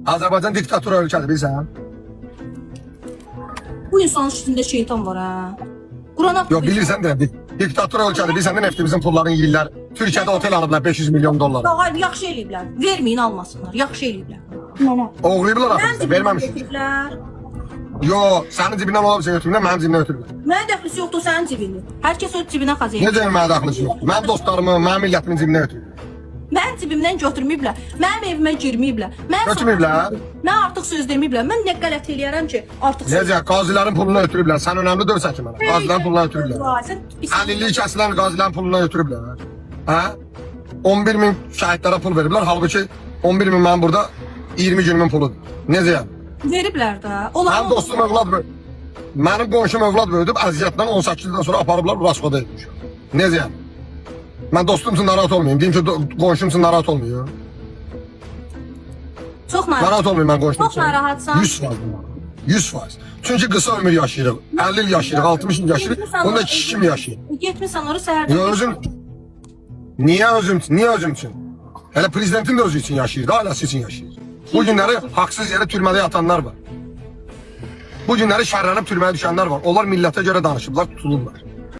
Azərbaycan diktatura ölkədir, bilirsən? Bu insanın üstündə şeytan var ha. Qurana Yox, bilirsən də, diktatura ölkədir, bilirsən də neftimizin pullarını yeyirlər. Türkiyədə otel alıblar 500 milyon dollar. Hayır, yaxşı eləyiblər. Verməyin, almasınlar. Yaxşı eləyiblər. Mənə. Oğurlayıblar axı, verməmişik. Yox, sənin cibindən olub şey götürürlər, mənim cibimdən götürürlər. Mənə dəxlisi yoxdur sənin cibində. Hər kəs öz cibinə xaz eləyir. Necə mənə daxlısı yoxdur? Mənim dostlarımı, mənim millətimin cibinə götürürlər. Mənim cibimdən götürməyiblər. Mənim evimə girməyiblər. Götürməyiblər? Mən artıq söz deməyiblər. Mən nə qələt eləyərəm ki, artıq söz. Necə, qazilərin pulunu ötürüblər. Sən önəmli dörsən ki mənə. Qazilərin pulunu ötürüblər. Əlilliyi kəsilən qazilərin pulunu ötürüblər. Hə? 11 min şəhidlərə pul veriblər. Halbuki 11 min mənim burada 20 günümün puludur. Necə yəni? Veriblər də. Mənim dostum övlad böyüdü. Mənim qonşum övlad böyüdüb əziyyətlə 18 ildən sonra aparıblar Raskoda etmiş. Necə yəni? Mən dostumsun narahat olmayayım. Deyim ki qonşumsun narahat olmuyor. Çox Narahat olmayayım mən qonşumsun. Çox narahatsan. 100%. 100%. Çünki qısa ömür yaşayırıq. 50 il yaşayırıq, 60 il yaşayırıq. Onda 2 kim yaşayır? Getmirsən ora səhərdən. Yo özüm. Niyə özüm üçün? Hələ prezidentin də özü üçün yaşayır, da ailəsi üçün yaşayır. Bu günləri haqsız yerə türmədə yatanlar var. Bu günləri şərlənib türməyə düşənlər var. Onlar millətə görə danışıblar, tutulurlar.